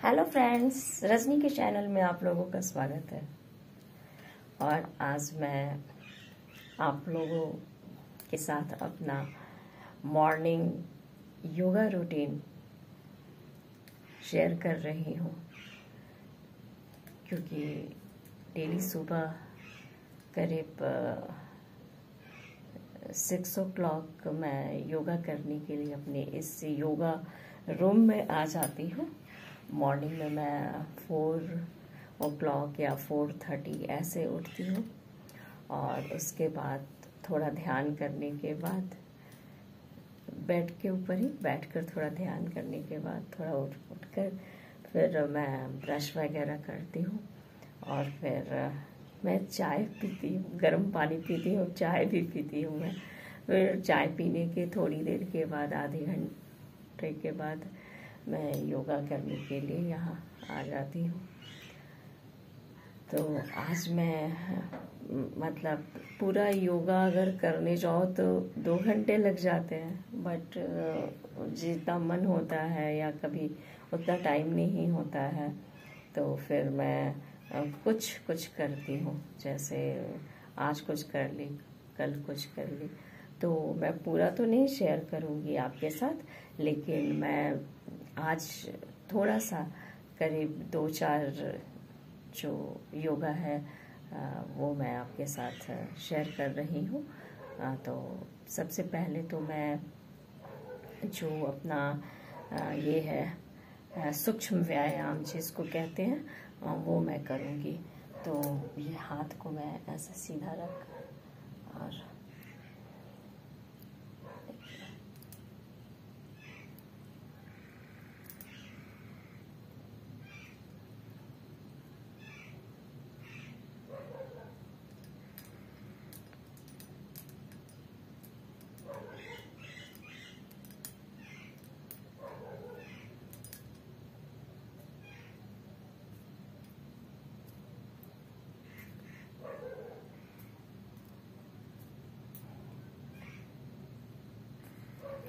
Hello friends, Rajni के channel में आप लोगों का स्वागत है। और आज मैं आप लोगों के साथ अपना मॉर्निंग योगा रूटीन शेयर कर रही हूँ, क्योंकि डेली सुबह करीब 6 o'clock मैं योगा करने के लिए अपने इस योगा रूम में आ जाती हूँ। मॉर्निंग में मैं 4 o'clock या 4:30 ऐसे उठती हूँ और उसके बाद थोड़ा ध्यान करने के बाद बेड के ऊपर ही बैठकर थोड़ा ध्यान करने के बाद थोड़ा उठकर फिर मैं ब्रश वगैरह करती हूँ और फिर मैं चाय पीती हूँ, गर्म पानी पीती हूँ, चाय भी पीती हूँ मैं। फिर चाय पीने के थोड़ी देर के बाद, आधे घंटे के बाद मैं योगा करने के लिए यहाँ आ जाती हूँ। तो आज मैं मतलब पूरा योगा अगर करने जाओ तो 2 घंटे लग जाते हैं, बट जितना मन होता है या कभी उतना टाइम नहीं होता है तो फिर मैं कुछ करती हूँ। जैसे आज कुछ कर ली, कल कुछ कर ली। तो मैं पूरा तो नहीं शेयर करूँगी आपके साथ, लेकिन मैं आज थोड़ा सा करीब 2-4 जो योगा है वो मैं आपके साथ शेयर कर रही हूँ। तो सबसे पहले तो मैं जो अपना ये है सूक्ष्म व्यायाम जिसको कहते हैं वो मैं करूँगी। तो ये हाथ को मैं ऐसा सीधा रख और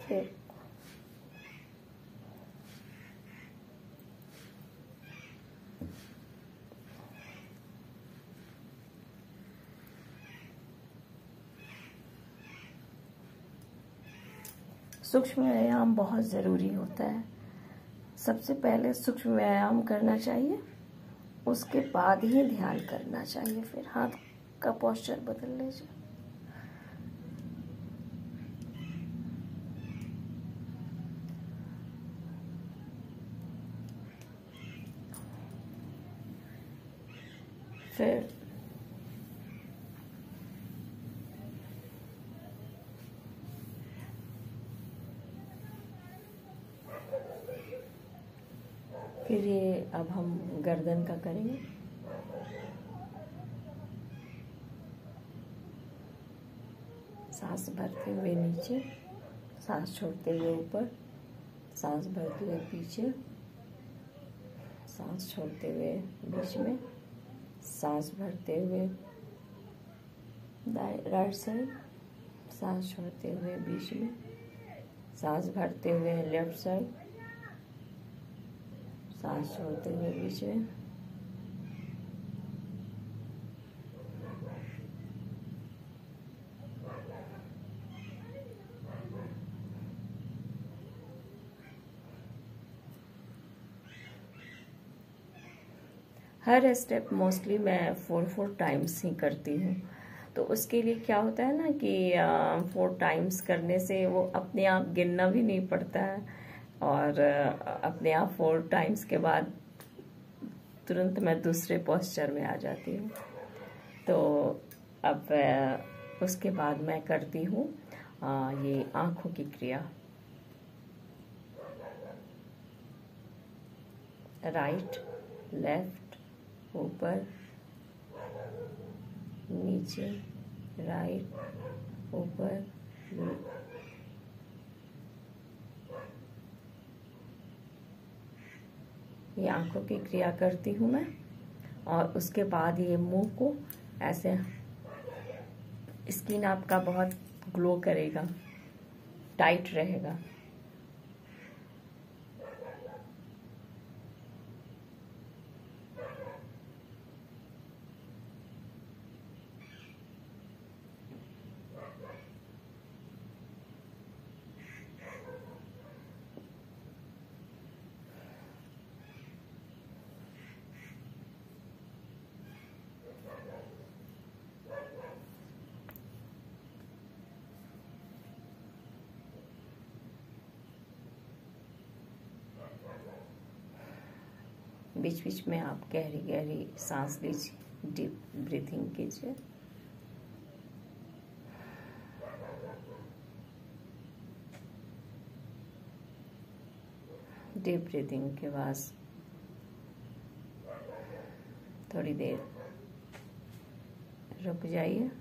फिर सूक्ष्म व्यायाम बहुत ज़रूरी होता है। सबसे पहले सूक्ष्म व्यायाम करना चाहिए, उसके बाद ही ध्यान करना चाहिए। फिर हाथ का पोस्चर बदल लीजिए। फिर ये अब हम गर्दन का करेंगे। सांस भरते हुए नीचे, सांस छोड़ते हुए ऊपर, सांस भरते हुए पीछे, सांस छोड़ते हुए बीच में, सांस भरते हुए राइट साइड, सांस छोड़ते हुए बीच में, सांस भरते हुए लेफ्ट साइड, सांस छोड़ते हुए बीच में। हर स्टेप मोस्टली मैं 4 टाइम्स ही करती हूँ। तो उसके लिए क्या होता है ना कि 4 टाइम्स करने से वो अपने आप गिनना भी नहीं पड़ता है और अपने आप 4 टाइम्स के बाद तुरंत मैं दूसरे पोस्चर में आ जाती हूँ। तो अब उसके बाद मैं करती हूँ ये आँखों की क्रिया। राइट, लेफ्ट, ऊपर, नीचे, राइट, ऊपर, ये आंखों की क्रिया करती हूँ मैं। और उसके बाद ये मुंह को ऐसे, स्किन आपका बहुत ग्लो करेगा, टाइट रहेगा। बीच बीच में आप गहरी गहरी सांस लीजिए, डीप ब्रीथिंग कीजिए। डीप ब्रीथिंग के बाद थोड़ी देर रुक जाइए।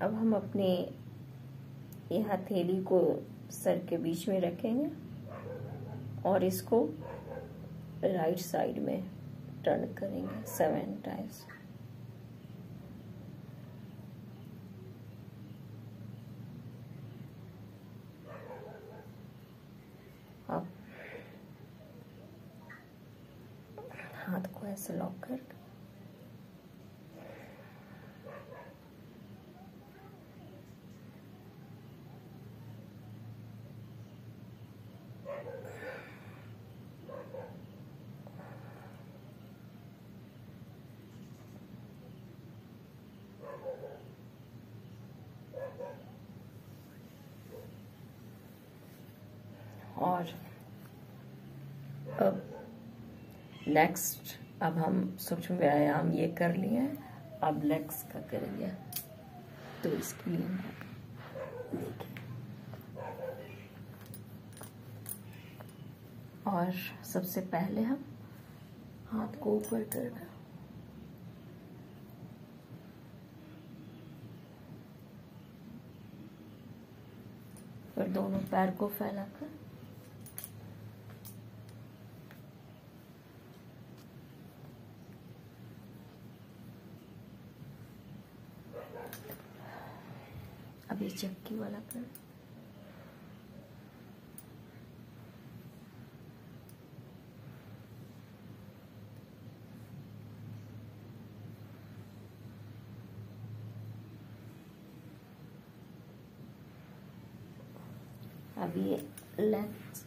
अब हम अपने ये हथेली को सर के बीच में रखेंगे और इसको राइट साइड में टर्न करेंगे 7 टाइम्स। अब हाथ को ऐसे लॉक करके और अब नेक्स्ट अब हम सूक्ष्म व्यायाम ये कर लिए हैं, अब लेग्स का करेंगे। तो इसके लिए देखिए, और सबसे पहले हम हाथ को ऊपर करना, फिर दोनों पैर को फैलाकर अभी चक्की वाला कर। अभी लेग्स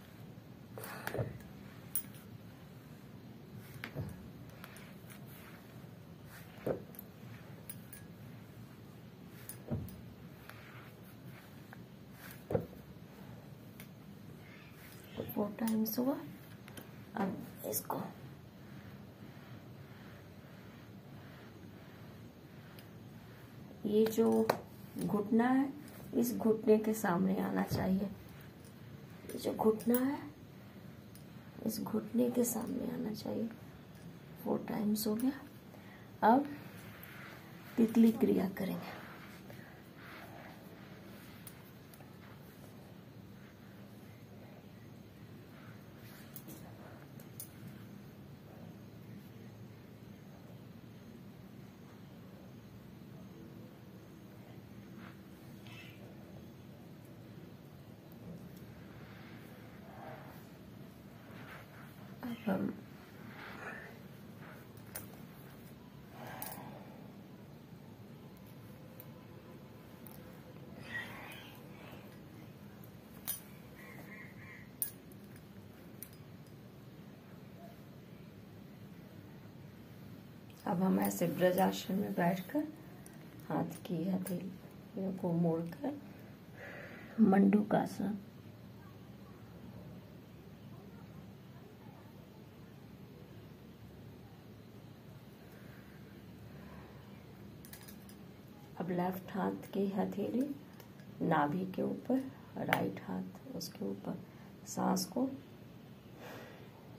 फोर टाइम्स हुआ। अब इसको ये जो घुटना है इस घुटने के सामने आना चाहिए। ये जो घुटना है इस घुटने के सामने आना चाहिए। 4 टाइम्स हो गया। अब तितली क्रिया करेंगे। अब हम ऐसे ब्रजासन में बैठकर हाथ की हथेलियों को मोड़कर मंडूकासन, अब लेफ्ट हाथ की हथेली नाभि के ऊपर, राइट हाथ उसके ऊपर। सांस को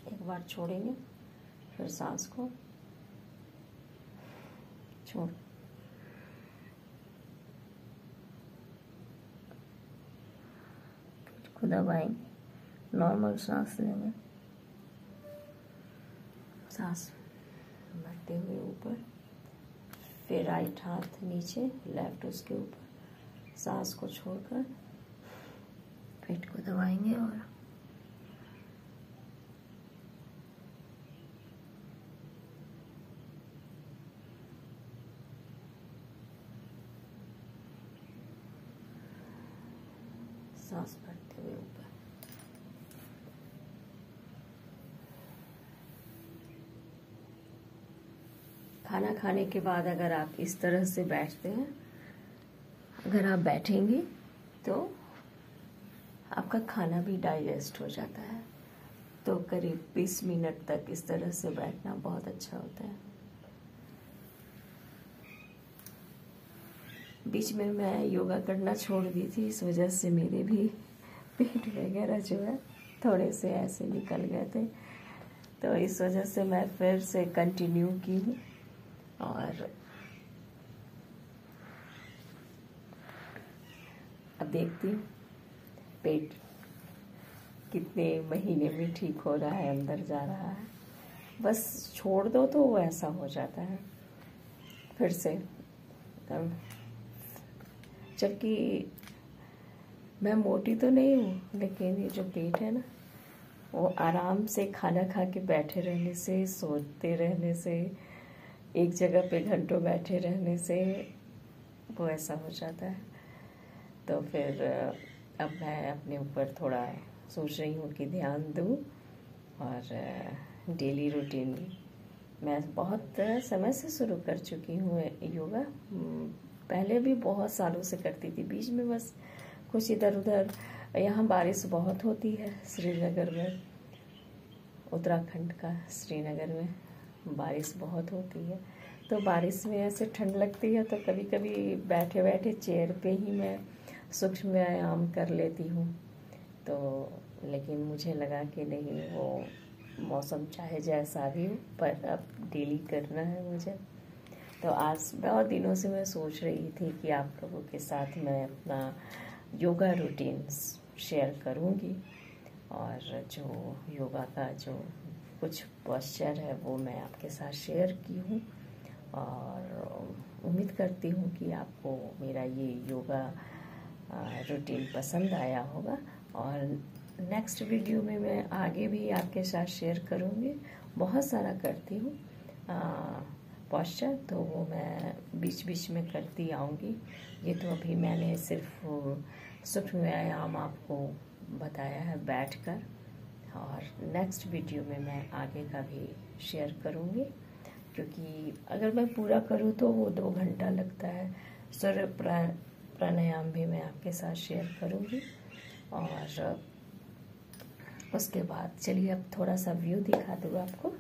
एक बार छोड़ेंगे, फिर सांस को छोड़, पेट को दबाएंगे, नॉर्मल सांस लेंगे, सांस भरते हुए ऊपर, फिर राइट हाथ नीचे, लेफ्ट उसके ऊपर, सांस को छोड़कर पेट को दबाएंगे और सांस भरते हुए ऊपर। खाना खाना खाने के बाद अगर आप इस तरह से बैठते हैं, अगर आप बैठेंगे तो आपका खाना भी डाइजेस्ट हो जाता है। तो करीब 20 मिनट तक इस तरह से बैठना बहुत अच्छा होता है। बीच में मैं योगा करना छोड़ दी थी, इस वजह से मेरे भी पेट वगैरह जो है थोड़े से ऐसे निकल गए थे, तो इस वजह से मैं फिर से कंटिन्यू की हूँ। और अब देखती हूँ पेट कितने महीने में ठीक हो रहा है, अंदर जा रहा है। बस छोड़ दो तो वो ऐसा हो जाता है फिर से। जबकि मैं मोटी तो नहीं हूँ, लेकिन ये जो पेट है ना, वो आराम से खाना खा के बैठे रहने से, सोते रहने से, एक जगह पे घंटों बैठे रहने से वो ऐसा हो जाता है। तो फिर अब मैं अपने ऊपर थोड़ा सोच रही हूँ कि ध्यान दूँ। और डेली रूटीन मैं बहुत समय से शुरू कर चुकी हूँ योगा। पहले भी बहुत सालों से करती थी, बीच में बस कुछ इधर उधर। यहाँ बारिश बहुत होती है श्रीनगर में, उत्तराखंड का श्रीनगर में बारिश बहुत होती है। तो बारिश में ऐसे ठंड लगती है, तो कभी कभी बैठे बैठे चेयर पे ही मैं सूक्ष्म व्यायाम कर लेती हूँ। तो लेकिन मुझे लगा कि नहीं, वो मौसम चाहे जैसा भी हो, पर अब डेली करना है मुझे। तो आज बहुत दिनों से मैं सोच रही थी कि आप लोगों के साथ मैं अपना योगा रूटीन शेयर करूँगी, और जो योगा का जो कुछ पोस्चर है वो मैं आपके साथ शेयर की हूँ। और उम्मीद करती हूँ कि आपको मेरा ये योगा रूटीन पसंद आया होगा। और नेक्स्ट वीडियो में मैं आगे भी आपके साथ शेयर करूँगी। बहुत सारा करती हूँ पोस्चर, तो वो मैं बीच बीच में करती आऊँगी। ये तो अभी मैंने सिर्फ सूक्ष्म व्यायाम आपको बताया है बैठकर, और नेक्स्ट वीडियो में मैं आगे का भी शेयर करूँगी, क्योंकि अगर मैं पूरा करूँ तो वो 2 घंटा लगता है। सूर्य प्राणायाम भी मैं आपके साथ शेयर करूँगी। और उसके बाद चलिए अब थोड़ा सा व्यू दिखा दूँ आपको।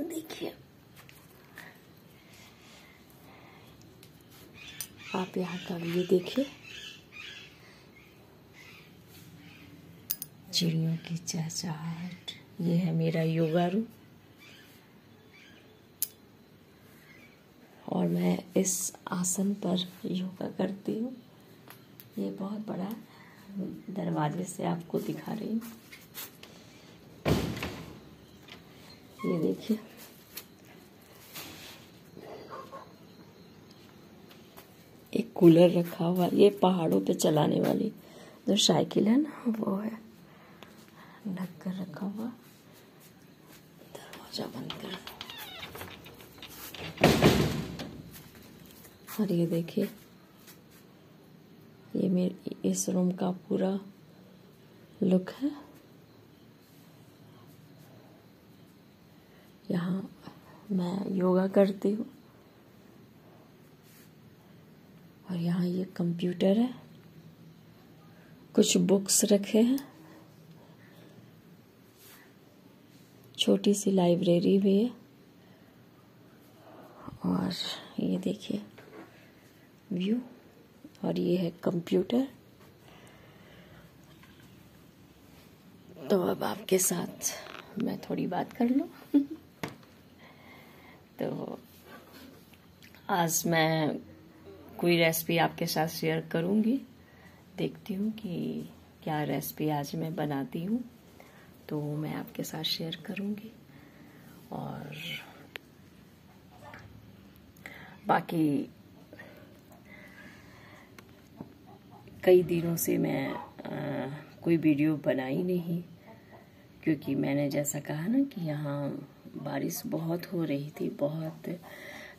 देखिए, आप यहाँ का व्यू देखिए, चिड़ियों की चहचहाहट। ये है मेरा योगा रूम, और मैं इस आसन पर योगा करती हूँ। ये बहुत बड़ा दरवाजे से आपको दिखा रही हूँ। ये देखिए, एक कूलर रखा हुआ, ये पहाड़ों पे चलाने वाली जो साइकिल है ना, वो है, ढक कर रखा हुआ। दरवाजा बंद कर। और ये देखिए, ये मेरे इस रूम का पूरा लुक है। यहाँ मैं योगा करती हूँ, और यहाँ ये कंप्यूटर है, कुछ बुक्स रखे हैं, छोटी सी लाइब्रेरी भी है। और ये देखिए व्यू, और ये है कंप्यूटर। तो अब आपके साथ मैं थोड़ी बात कर लूँ। तो आज मैं कोई रेसिपी आपके साथ शेयर करूँगी। देखती हूँ कि क्या रेसिपी आज मैं बनाती हूँ, तो मैं आपके साथ शेयर करूँगी। और बाकी कई दिनों से मैं कोई वीडियो बनाई नहीं, क्योंकि मैंने जैसा कहा ना कि यहाँ बारिश बहुत हो रही थी। बहुत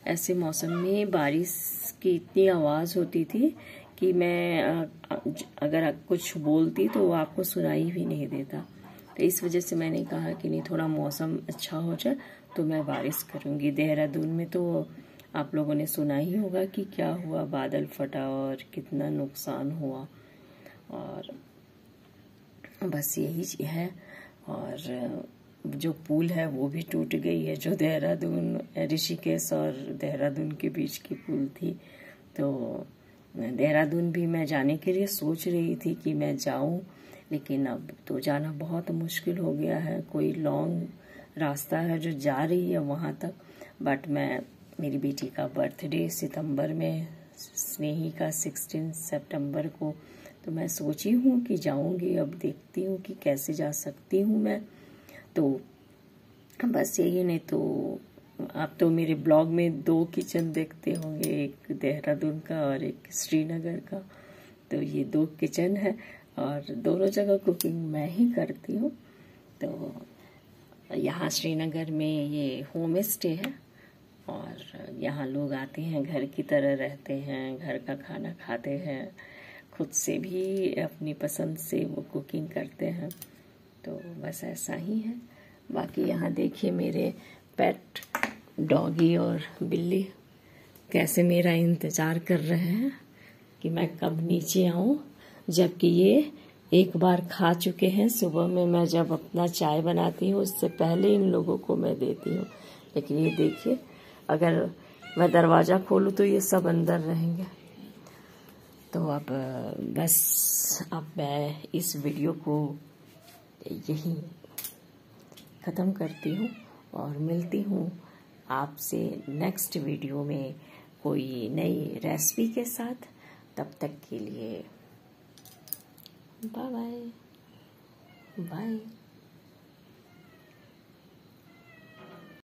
ऐसे मौसम में बारिश की इतनी आवाज़ होती थी कि मैं अगर कुछ बोलती तो वो आपको सुनाई भी नहीं देता। तो इस वजह से मैंने कहा कि नहीं, थोड़ा मौसम अच्छा हो जाए तो मैं बारिश करूँगी। देहरादून में तो आप लोगों ने सुना ही होगा कि क्या हुआ, बादल फटा और कितना नुकसान हुआ। और बस यही है। और जो पुल है वो भी टूट गई है, जो देहरादून, ऋषिकेश और देहरादून के बीच की पुल थी। तो देहरादून भी मैं जाने के लिए सोच रही थी कि मैं जाऊं, लेकिन अब तो जाना बहुत मुश्किल हो गया है। कोई लॉन्ग रास्ता है जो जा रही है वहां तक, बट मेरी बेटी का बर्थडे सितंबर में, स्नेही का 16 सितंबर को, तो मैं सोची हूँ कि जाऊंगी। अब देखती हूँ कि कैसे जा सकती हूँ मैं। तो बस यही। नहीं तो आप तो मेरे ब्लॉग में 2 किचन देखते होंगे, एक देहरादून का और एक श्रीनगर का। तो ये 2 किचन है और दोनों जगह कुकिंग मैं ही करती हूँ। तो यहाँ श्रीनगर में ये होम स्टे है और यहाँ लोग आते हैं, घर की तरह रहते हैं, घर का खाना खाते हैं, खुद से भी अपनी पसंद से वो कुकिंग करते हैं। तो बस ऐसा ही है। बाकी यहाँ देखिए मेरे पेट डॉगी और बिल्ली कैसे मेरा इंतज़ार कर रहे हैं कि मैं कब नीचे आऊँ, जबकि ये एक बार खा चुके हैं। सुबह में मैं जब अपना चाय बनाती हूँ उससे पहले इन लोगों को मैं देती हूँ। लेकिन ये देखिए, अगर मैं दरवाज़ा खोलूँ तो ये सब अंदर रहेंगे। तो अब बस अब मैं इस वीडियो को यहीं ख़त्म करती हूँ और मिलती हूँ आपसे नेक्स्ट वीडियो में कोई नई रेसिपी के साथ। तब तक के लिए बाय बाय बाय।